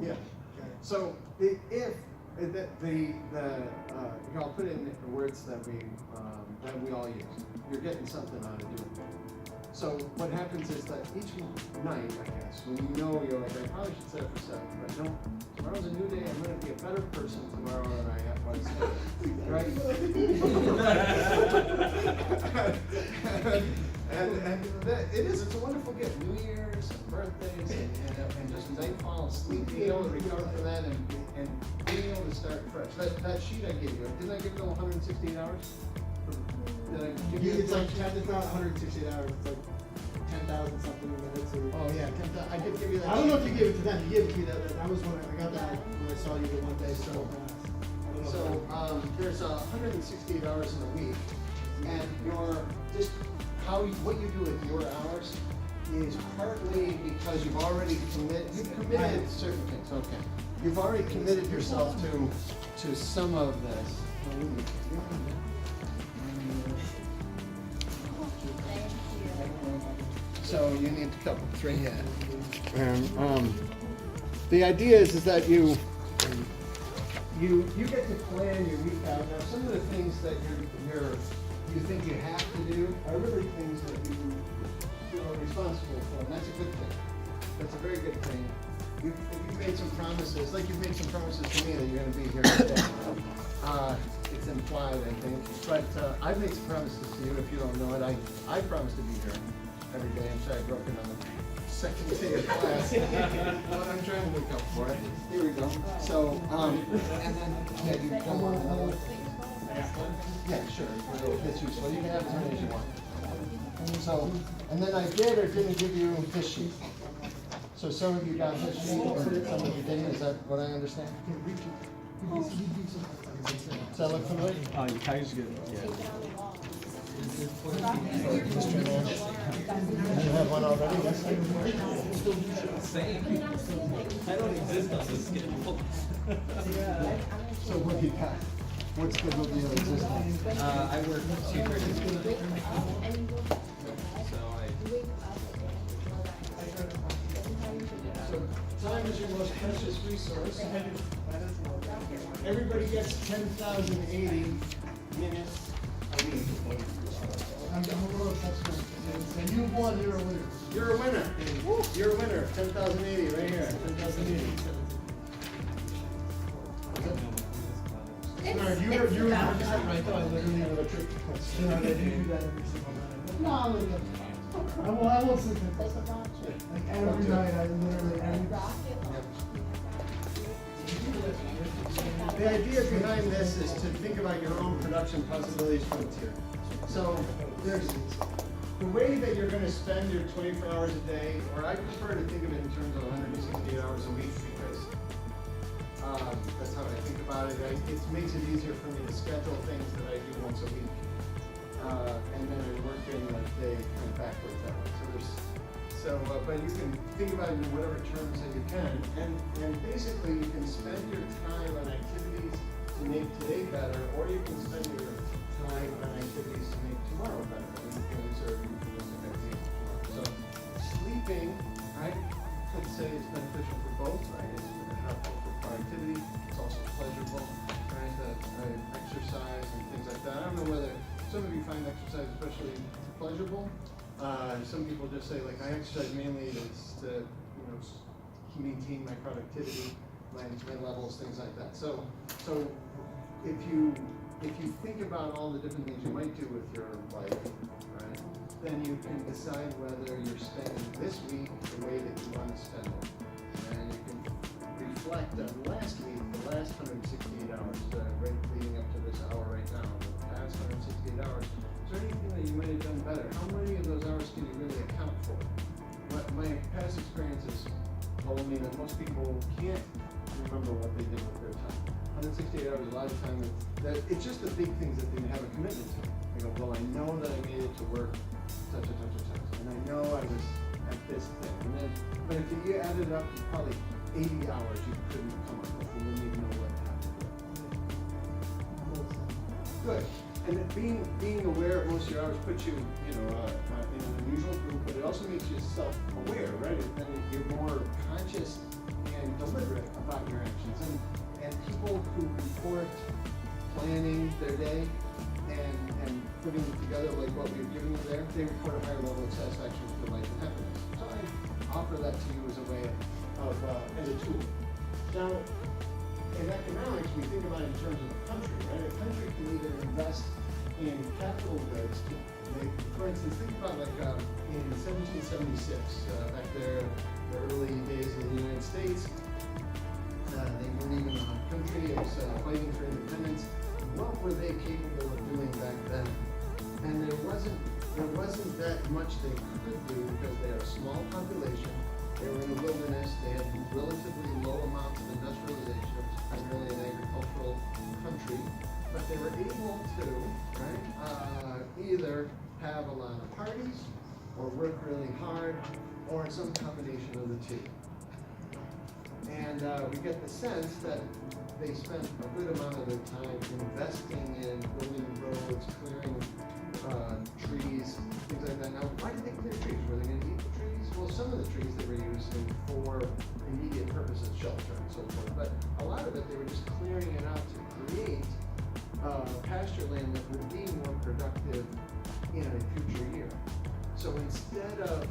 Yeah. So if I'll put in the words that we all use. You're getting something out of doing it. So what happens is that each night, I guess, when you know you're like, I probably should set up for 7, but no, tomorrow's a new day. I'm going to be a better person tomorrow than I was today, right? and it is. It's a wonderful gift. New Year's, and birthdays, and just nightfall, sleep, being able to recover from that, and being able to start fresh. That sheet I gave you, didn't I give you 168 hours? It's like 10, it's not 168 hours, it's like 10,000 something minutes. Oh yeah, 10,000. I did give you that. I don't know if you gave it to them. You gave it to me that was when I got that when I saw you the one day. So there's 168 hours in a week, and what you do with your hours is partly because you've already committed certain things. Okay, you've already committed yourself to some of this. So you need a couple, 3 here. And the idea is that you get to plan your week out. Now, some of the things that you think you have to do are really things that you feel responsible for, and that's a good thing. That's a very good thing. You've made some promises, like you've made some promises to me that you're going to be here today. It's implied, I think, but I've made some promises to you. If you don't know it, I promise to be here every day. I'm sorry I broke in on the second day of class, but I'm trying to make up for it. Here we go. So, and then you come on. Yeah, sure. It's useful. You can have as many as you want. So, and then I did or didn't give you this sheet. So some of you got this sheet, some of you didn't. Is that what I understand? Does that look familiar? Your tag's good. Yeah. You have one already? Yes. Same. I don't exist on this schedule. So what do you got? What schedule do you exist on? I work 2:30. So time is your most precious resource. Everybody gets 10,080 minutes a week. and you won, you're a winner. You're a winner. You're a winner. 10,080 right here. 10,080. Stenard, you were 100% right though. I literally have a trick question. I do that every single night. No, I will sleep in. Like every night, I literally The idea behind this is to think about your own production possibilities frontier. So there's the way that you're going to spend your 24 hours a day, or I prefer to think of it in terms of 168 hours a week because that's how I think about it. It makes it easier for me to schedule things that I do once a week, and then I work in the day kind of backwards that way. But you can think about it in whatever terms that you can, and basically you can spend your time on activities to make today better, or you can spend your time on activities to make tomorrow better. And you can reserve euphemistic ideas for tomorrow. So sleeping, I could say is beneficial for both, right? It's helpful for productivity. It's also pleasurable, right? Exercise and things like that. I don't know whether some of you find exercise especially pleasurable. Some people just say, like, I exercise mainly to maintain my productivity, my levels, things like that. So if you think about all the different things you might do with your life, right, then you can decide whether you're spending this week the way that you want to spend it, and you can reflect on last week, the last 168 hours, right leading up to this hour right now, the past 168 hours. Is there anything that you might have done better? How many of those hours can you really account for? My past experiences told me that most people can't remember what they did with their time. 168 hours, a lot of time, it's just the big things that they have a commitment to. They go, well, I know that I made it to work such and such and such, and I know I was at this thing. And then, but if you added up, probably 80 hours you couldn't come up with. You wouldn't even know what happened. Good. And being aware of most of your hours puts you, in an unusual group, but it also makes you self-aware, right? And you're more conscious and deliberate about your actions. And people who report planning their day and putting it together like what we've given you there, they report a higher level of satisfaction with their life and happiness. So I offer that to you as a way of as a tool. Now, in economics, we think about it in terms of the country, right? A country can either invest in capital goods to make, for instance, think about like in 1776, back there, the early days of the United States, they weren't even a country, it was fighting for independence. What were they capable of doing back then? And there wasn't that much they could do because they had a small population, they were in a wilderness, they had relatively low amounts of industrialization, it was primarily an agricultural country, but they were able to, right, either have a lot of parties, or work really hard, or some combination of the two. And we get the sense that they spent a good amount of their time investing in building roads, clearing trees, things like that. Now, why did they clear trees? Were they going to eat the trees? Well, some of the trees they were using for immediate purposes, shelter and so forth. But a lot of it, they were just clearing it out to create pasture land that would be more productive in a future year. So instead of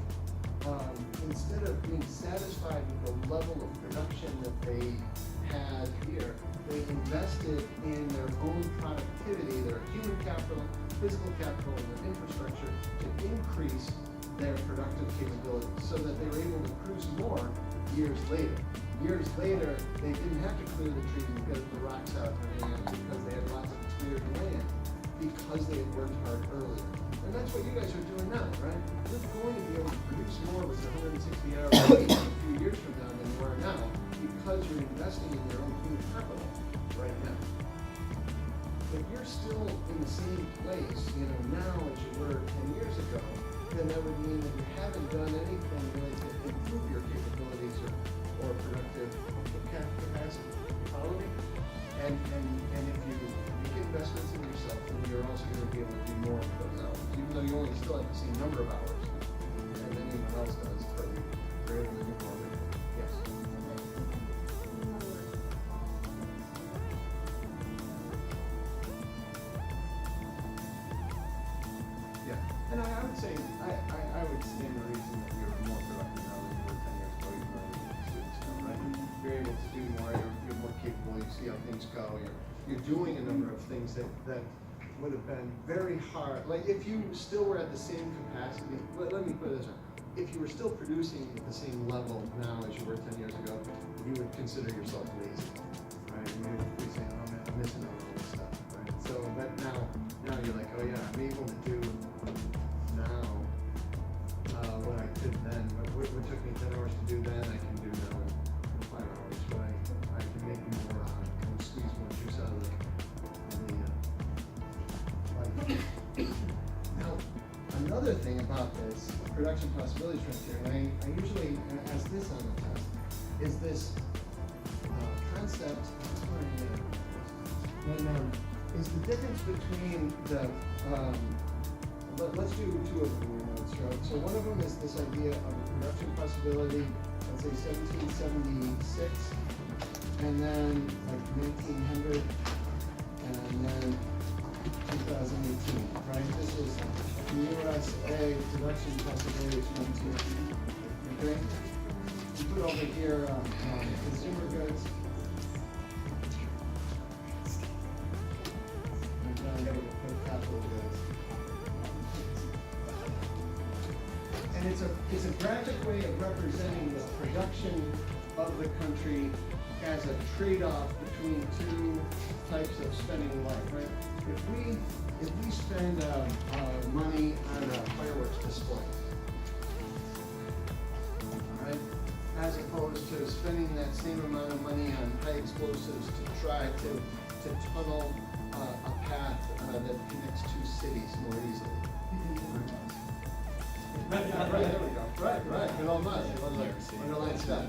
being satisfied with the level of production that they had here, they invested in their own productivity, their human capital, physical capital, and their infrastructure to increase their productive capabilities so that they were able to produce more years later. Years later, they didn't have to clear the trees and get the rocks out and everything else because they had lots of cleared land because they had worked hard earlier. And that's what you guys are doing now, right? You're going to be able to produce more with 160 hours a week a few years from now than you are now because you're investing in your own human capital right now. If you're still in the same place, now as you were 10 years ago, then that would mean that you haven't done anything really to improve your capabilities or productive capacity. You follow me? And if you make investments in yourself, then you're also going to be able to do more of those hours, even though you only still have the same number of hours and anyone else does, but you're able to do more of it. Yes. Yeah, and I would say, I would stand the reason that you're more productive now than you were 10 years ago, even though you're students now, right? You're able to do more, you're more capable, you see how things go, you're doing a number of things that would have been very hard. Like if you still were at the same capacity, let me put it this way. If you were still producing at the same level now as you were 10 years ago, you would consider yourself lazy, right? You would be saying, oh man, I'm missing out on all this stuff, right? So, but now you're like, oh yeah, I'm able to do now what I could then. What took me 10 hours to do then, I can do now in 5 hours. What I can make more, can squeeze more juice out of the Now, another thing about this production possibilities frontier, and I usually ask this on the test, is this concept, is the difference between the, let's do two of them in one stroke. So one of them is this idea of a production possibility, let's say 1776, and then like 1900, and then 2018, right? This is USA production possibilities frontier. Okay? You put over here consumer goods. And then we put capital goods. And it's a graphic way of representing the production of the country as a trade-off between two types of spending life, right? If we spend money on a fireworks display, all right, as opposed to spending that same amount of money on high explosives to try to tunnel a path that connects two cities more easily. Right, there we go. Right. Good old mud. Underlined stuff.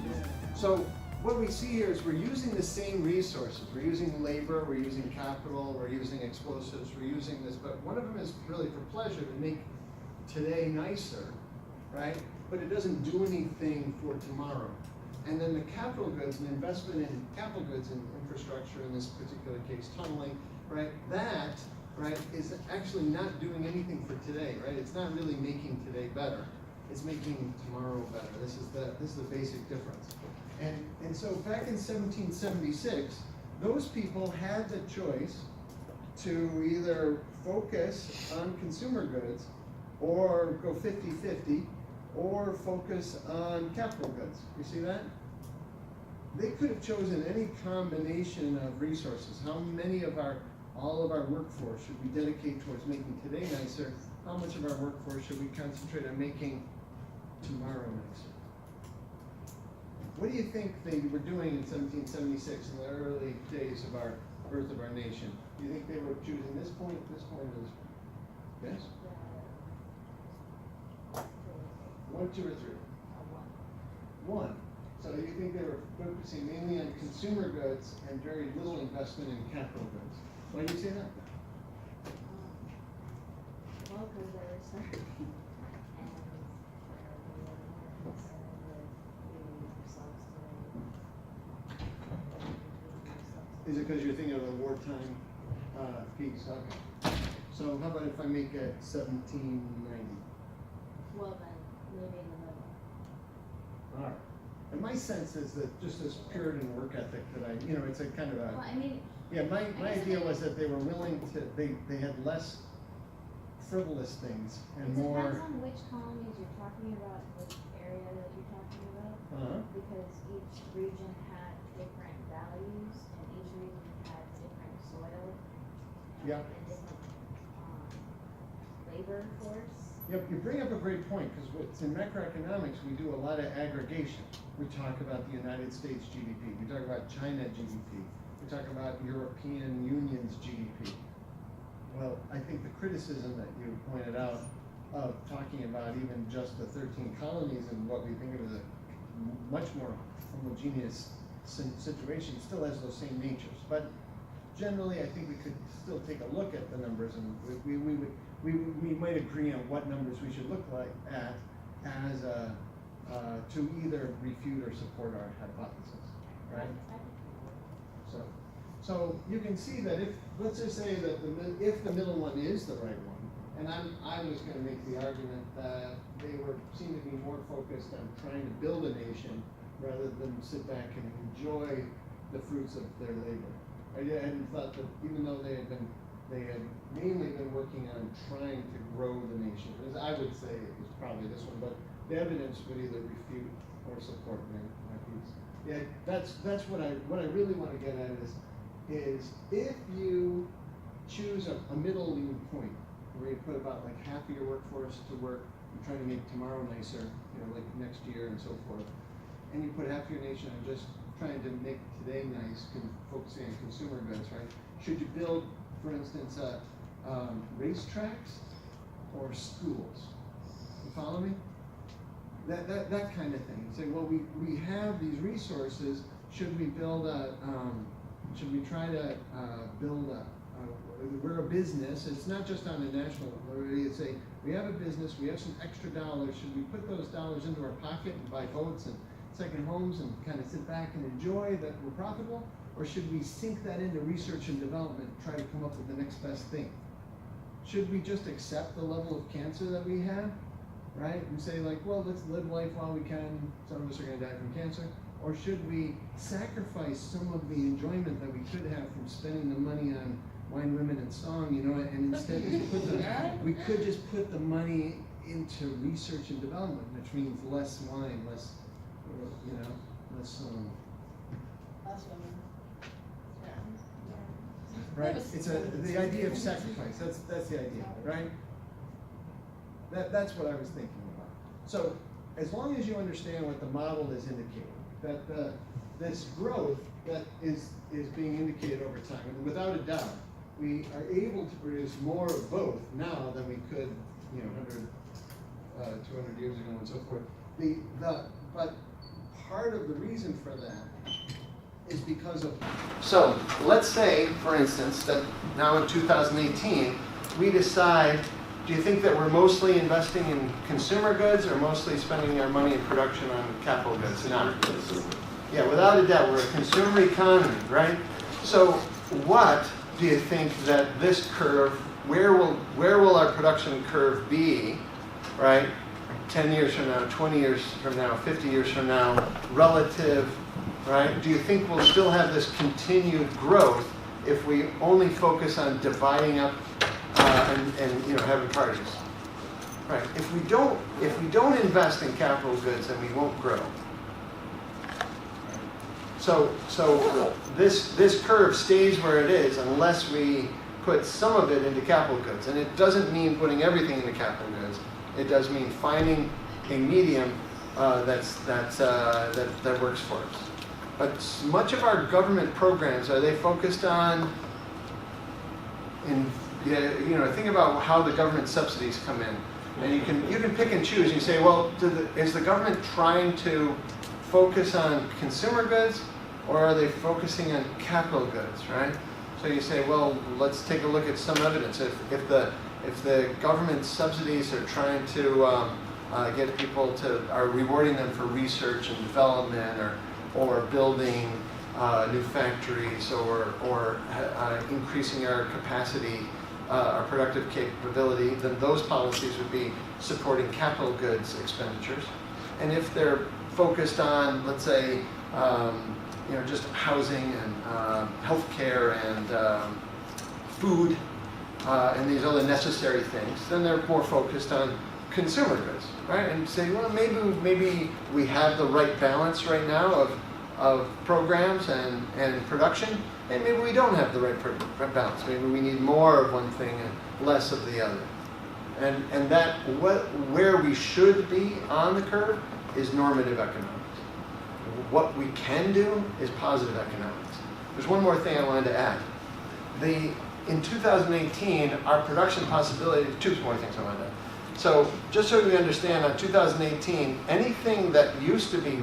So what we see here is we're using the same resources. We're using labor, we're using capital, we're using explosives, we're using this, but one of them is really for pleasure to make today nicer, right? But it doesn't do anything for tomorrow. And then the capital goods, and investment in capital goods and infrastructure, in this particular case, tunneling, right? That, right, is actually not doing anything for today, right? It's not really making today better. It's making tomorrow better. This is the basic difference. And so back in 1776, those people had the choice to either focus on consumer goods or go 50-50 or focus on capital goods. You see that? They could have chosen any combination of resources. How many of all of our workforce should we dedicate towards making today nicer? How much of our workforce should we concentrate on making tomorrow nicer? What do you think they were doing in 1776 in the early days of our birth of our nation? Do you think they were choosing this point, or this point? Yes? 1, 2, or 3? 1. So you think they were focusing mainly on consumer goods and very little investment in capital goods. Why do you say that? Well, because they were starting and they were more concerned with feeding themselves today. Is it because you're thinking of the wartime piece? Okay. So how about if I make it 1790? Well, then maybe in the middle. All right. And my sense is that just this Puritan work ethic that it's a kind of a. Well, I mean. Yeah, my idea was that they were willing to, they had less frivolous things and It more. depends on which colonies you're talking about, which area that you're talking about. Uh-huh. Because each region had different values and each region had different soil. Yeah. And different labor force. Yep, you bring up a great point, because in macroeconomics, we do a lot of aggregation. We talk about the United States GDP, we talk about China GDP, we talk about European Union's GDP. Well, I think the criticism that you pointed out of talking about even just the 13 colonies and what we think of as a much more homogeneous situation still has those same natures. But generally, I think we could still take a look at the numbers, and we might agree on what numbers we should look at as to either refute or support our hypothesis, right? So you can see that if, let's just say that if the middle one is the right one, and I was going to make the argument that they seem to be more focused on trying to build a nation rather than sit back and enjoy the fruits of their labor. I hadn't thought that even though they had mainly been working on trying to grow the nation. I would say it was probably this one, but the evidence would either refute or support my piece. Yeah, that's what I really want to get at is if you choose a middle point where you put about like half of your workforce to work, you're trying to make tomorrow nicer, like next year and so forth, and you put half your nation on just trying to make today nice, focusing on consumer goods, right? Should you build, for instance, racetracks or schools? You follow me? That kind of thing. Say, well, we have these resources. Should we build should we try to build we're a business. It's not just on a national level. It's we have a business. We have some extra dollars. Should we put those dollars into our pocket and buy boats and second homes and kind of sit back and enjoy that we're profitable? Or should we sink that into research and development and try to come up with the next best thing? Should we just accept the level of cancer that we have, right? And say like, well, let's live life while we can. Some of us are going to die from cancer. Or should we sacrifice some of the enjoyment that we could have from spending the money on wine, women, and song, and instead we could just put the money into research and development, which means less wine, less song. Right? It's the idea of sacrifice. That's the idea, right? That's what I was thinking about. So as long as you understand what the model is indicating, that this growth that is being indicated over time, and without a doubt, we are able to produce more of both now than we could, 100, 200 years ago and so forth. But part of the reason for that is because of. So let's say, for instance, that now in 2018, we decide Do you think that we're mostly investing in consumer goods or mostly spending our money in production on capital goods? Not. Yeah, without a doubt, we're a consumer economy, right? So what do you think that this curve, where will our production curve be, right? 10 years from now, 20 years from now, 50 years from now, relative, right? Do you think we'll still have this continued growth if we only focus on dividing up and you know, having parties? Right. If we don't invest in capital goods, then we won't grow. So this curve stays where it is unless we put some of it into capital goods. And it doesn't mean putting everything into capital goods. It does mean finding a medium that works for us. But much of our government programs, are they focused on, think about how the government subsidies come in. And you can pick and choose. You say, well, is the government trying to focus on consumer goods, or are they focusing on capital goods, right? So you say, well, let's take a look at some evidence. If the government subsidies are trying to get people are rewarding them for research and development, or building new factories, or increasing our capacity, our productive capability, then those policies would be supporting capital goods expenditures. And if they're focused on, let's say, just housing and healthcare and food and these other necessary things, then they're more focused on consumer goods, right? And say, well, maybe we have the right balance right now of programs and production, and maybe we don't have the right balance. Maybe we need more of one thing and less of the other. And that where we should be on the curve is normative economics. What we can do is positive economics. There's one more thing I wanted to add. In 2018, our production possibility, two more things I wanted to add. So just so we understand, on 2018, anything that used to be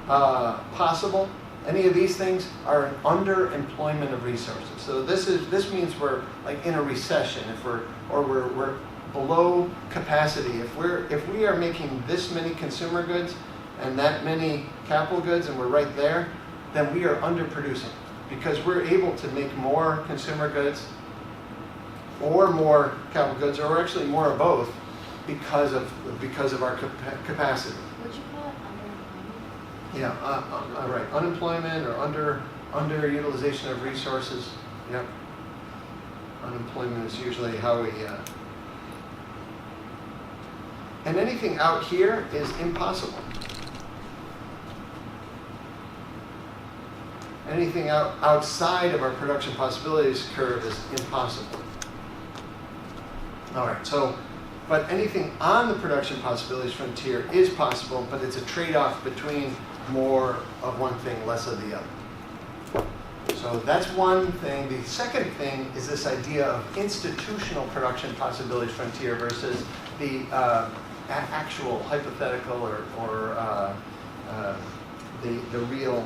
possible, any of these things are an underemployment of resources. So this means we're like in a recession, we're below capacity. If we are making this many consumer goods and that many capital goods, and we're right there, then we are underproducing, because we're able to make more consumer goods or more capital goods, or actually more of both, because of our capacity. Would you call it underemployment? Yeah, right. Unemployment or underutilization of resources. Yep. Unemployment is usually how we. And anything out here is impossible. Anything outside of our production possibilities curve is impossible. All right. But anything on the production possibilities frontier is possible, but it's a trade-off between more of one thing, less of the other. So that's one thing. The second thing is this idea of institutional production possibilities frontier versus the actual hypothetical or the real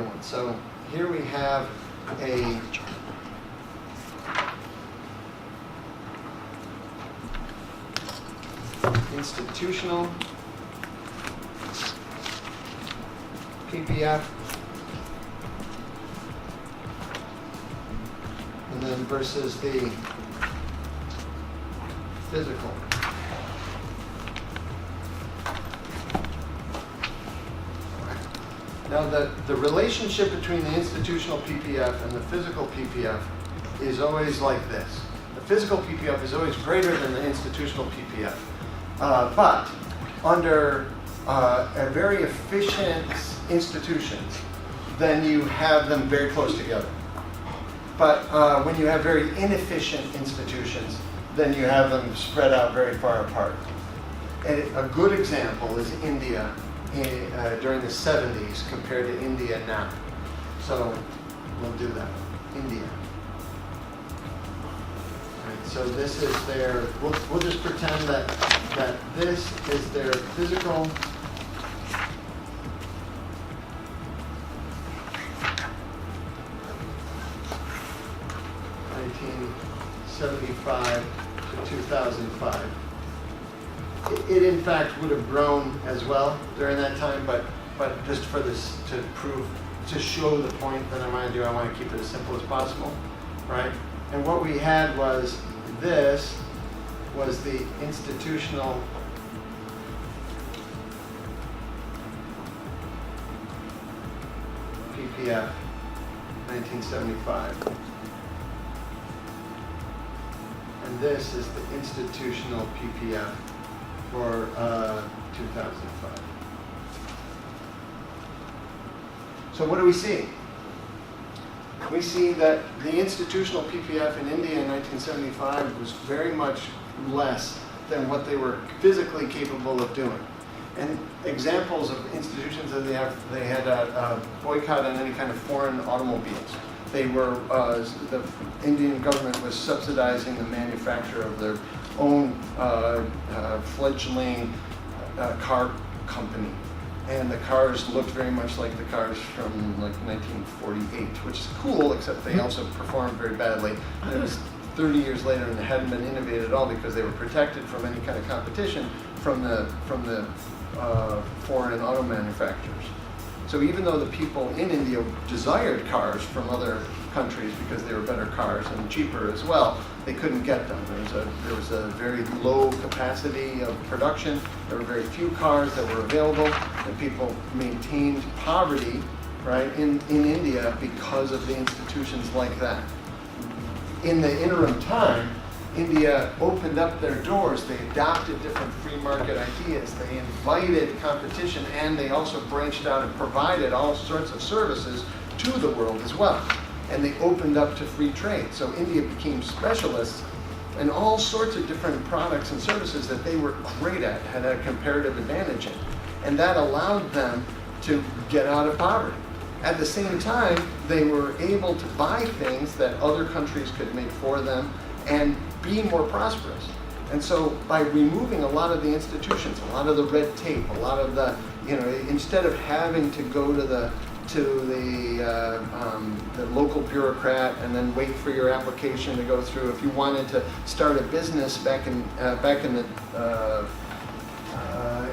one. So here we have a institutional PPF, and then versus the physical. Now the relationship between the institutional PPF and the physical PPF is always like this. The physical PPF is always greater than the institutional PPF. But under a very efficient institutions, then you have them very close together. But when you have very inefficient institutions, then you have them spread out very far apart. And a good example is India during the 70s compared to India now. So we'll do that. India. Right, so this is their, we'll just pretend that this is their physical $1975 to 2005. It in fact would have grown as well during that time, but just for this to show the point that I want to do, I want to keep it as simple as possible, right? And what we had was this was the institutional PPF, 1975. And this is the institutional PPF for 2005. So what do we see? We see that the institutional PPF in India in 1975 was very much less than what they were physically capable of doing. And examples of institutions that they had a boycott on any kind of foreign automobiles. They were, the Indian government was subsidizing the manufacture of their own fledgling car company. And the cars looked very much like the cars from like 1948, which is cool, except they also performed very badly. And it was 30 years later and it hadn't been innovated at all because they were protected from any kind of competition from the foreign auto manufacturers. So even though the people in India desired cars from other countries because they were better cars and cheaper as well, they couldn't get them. There was a very low capacity of production. There were very few cars that were available, and people maintained poverty, right, in India because of the institutions like that. In the interim time, India opened up their doors. They adopted different free market ideas. They invited competition, and they also branched out and provided all sorts of services to the world as well. And they opened up to free trade. So India became specialists in all sorts of different products and services that they were great at, had a comparative advantage in. And that allowed them to get out of poverty. At the same time, they were able to buy things that other countries could make for them and be more prosperous. And so by removing a lot of the institutions, a lot of the red tape, a lot of the, instead of having to go to the local bureaucrat and then wait for your application to go through. If you wanted to start a business back in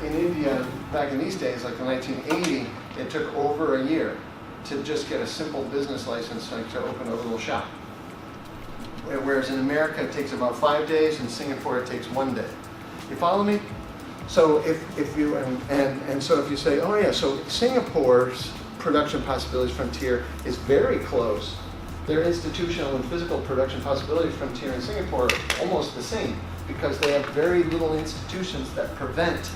India, back in these days, like in 1980, it took over a year to just get a simple business license, like to open a little shop. Whereas in America it takes about 5 days, in Singapore it takes 1 day. You follow me? So if you so if you say, oh yeah, so Singapore's production possibilities frontier is very close. Their institutional and physical production possibilities frontier in Singapore are almost the same because they have very little institutions that prevent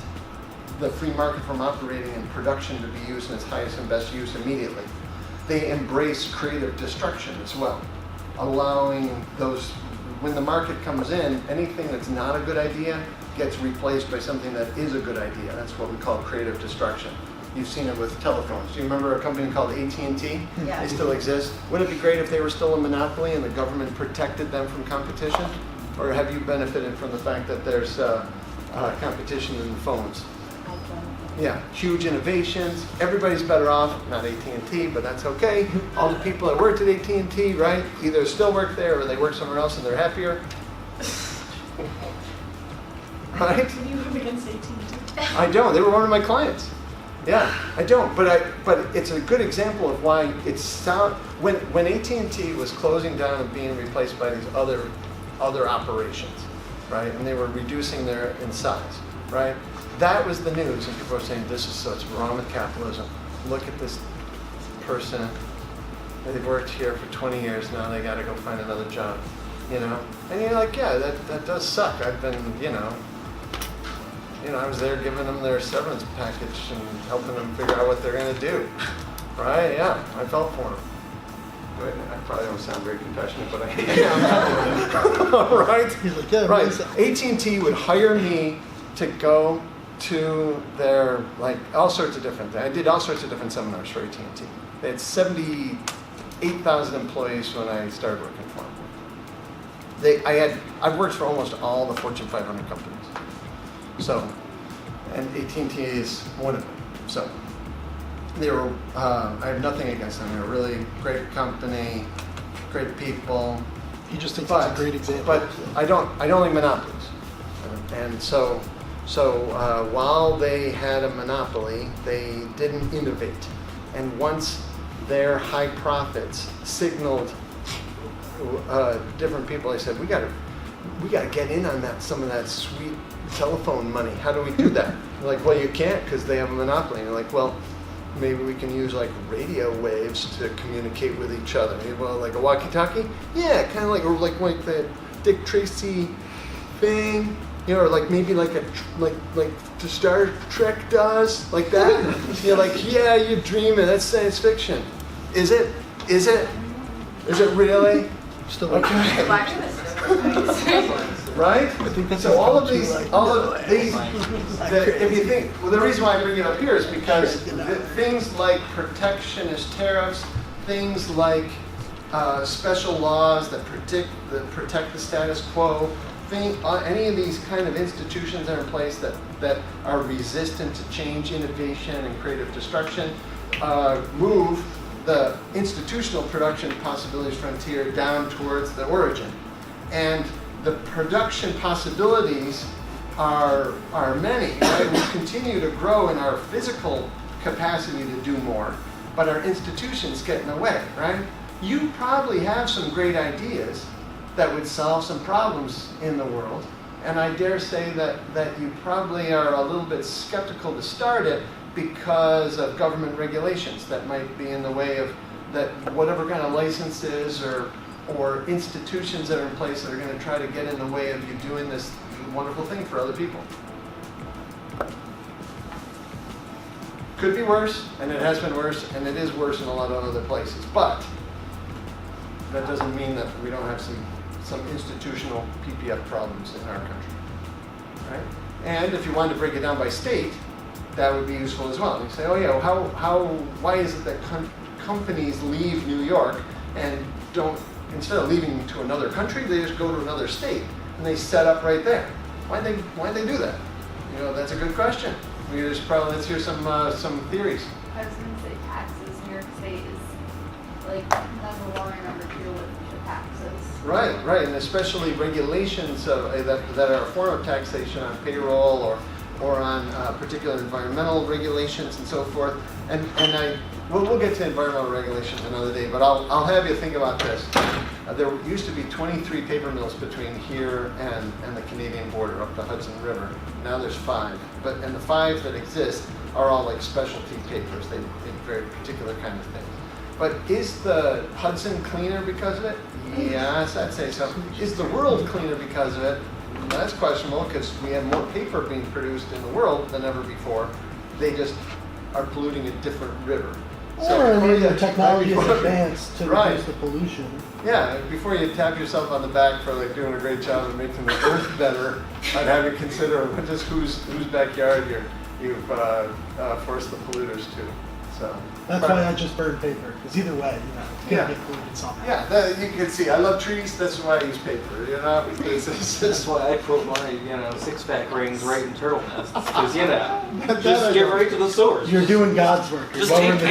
the free market from operating and production to be used in its highest and best use immediately. They embrace creative destruction as well, allowing those, when the market comes in, anything that's not a good idea gets replaced by something that is a good idea. That's what we call creative destruction. You've seen it with telephones. Do you remember a company called AT&T? Yeah. They still exist. Wouldn't it be great if they were still a monopoly and the government protected them from competition? Or have you benefited from the fact that there's competition in the phones? Yeah, huge innovations. Everybody's better off. Not AT&T, but that's okay. All the people that worked at AT&T, right, either still work there or they work somewhere else and they're happier. Right? Do you work against AT&T? I don't. They were one of my clients. Yeah, I don't. But it's a good example of why when AT&T was closing down and being replaced by these other operations, right, and they were reducing in size, right. That was the news, and people were saying, this is what's wrong with capitalism. Look at this person. They've worked here for 20 years, now they gotta go find another job, And you're like, yeah, that does suck. I've been, I was there giving them their severance package and helping them figure out what they're gonna do, right? Yeah, I felt for them. I probably don't sound very compassionate, but I am. Right? He's like, yeah, right. AT&T would hire me to go to their, all sorts of different things. I did all sorts of different seminars for AT&T. They had 78,000 employees when I started working for them. I've worked for almost all the Fortune 500 companies. So, and AT&T is one of them. So, they were, I have nothing against them. They're a really great company, great people, He just thinks it's a great example. But I don't like monopolies. And so while they had a monopoly, they didn't innovate. And once their high profits signaled different people, they said, we got to get in on some of that sweet telephone money. How do we do that? They're like, well, you can't because they have a monopoly. And you're like, well, maybe we can use like radio waves to communicate with each other. Well, like a walkie-talkie? Yeah, kind of like the Dick Tracy thing, you know, or like maybe like like the Star Trek does, like that. You're like, yeah, you're dreaming. That's science fiction. Is it? Is it? Is it really? Still Okay. Right? I think that's so all of too, these, like, if you think, well, the reason why I bring it up here is because things like protectionist tariffs, things like special laws that protect the status quo, any of these kind of institutions that are in place that are resistant to change, innovation, and creative destruction, move the institutional production possibilities frontier down towards the origin. And the production possibilities are many, right? We continue to grow in our physical capacity to do more, but our institutions get in the way, right? You probably have some great ideas that would solve some problems in the world, and I dare say that you probably are a little bit skeptical to start it because of government regulations that might be in the way of that, whatever kind of licenses or institutions that are in place that are going to try to get in the way of you doing this wonderful thing for other people. Could be worse, and it has been worse, and it is worse in a lot of other places. But that doesn't mean that we don't have some institutional PPF problems in our country, right? And if you wanted to break it down by state, that would be useful as well. You say, oh yeah, well, why is it that companies leave New York and don't, instead of leaving to another country, they just go to another state and they set up right there? Why'd they do that? You know, that's a good question. Let's hear some theories. I was going to say taxes. New York State is like number one or number two with the taxes. Right, and especially regulations that are a form of taxation on payroll or on particular environmental regulations and so forth. And we'll get to environmental regulations another day, but I'll have you think about this. There used to be 23 paper mills between here and the Canadian border up the Hudson River. Now there's 5, and the 5 that exist are all like specialty papers. They make very particular kind of things. But is the Hudson cleaner because of it? Yes, I'd say so. Is the world cleaner because of it? That's questionable because we have more paper being produced in the world than ever before. They just are polluting a different river. Or maybe the technology before- has advanced to Right. reduce the pollution. Yeah, before you tap yourself on the back for like doing a great job of making the earth better, I'd have you consider just whose backyard you've forced the polluters to. So That's why I just burn paper, because either way, it's Yeah. gonna get polluted somehow. yeah, you can see I love trees. That's why I use paper. You know, it's That's just why I put my, six-pack rings right in turtle nests. Because, That just I get know. right to the source. You're doing God's work. You're Just lowering take the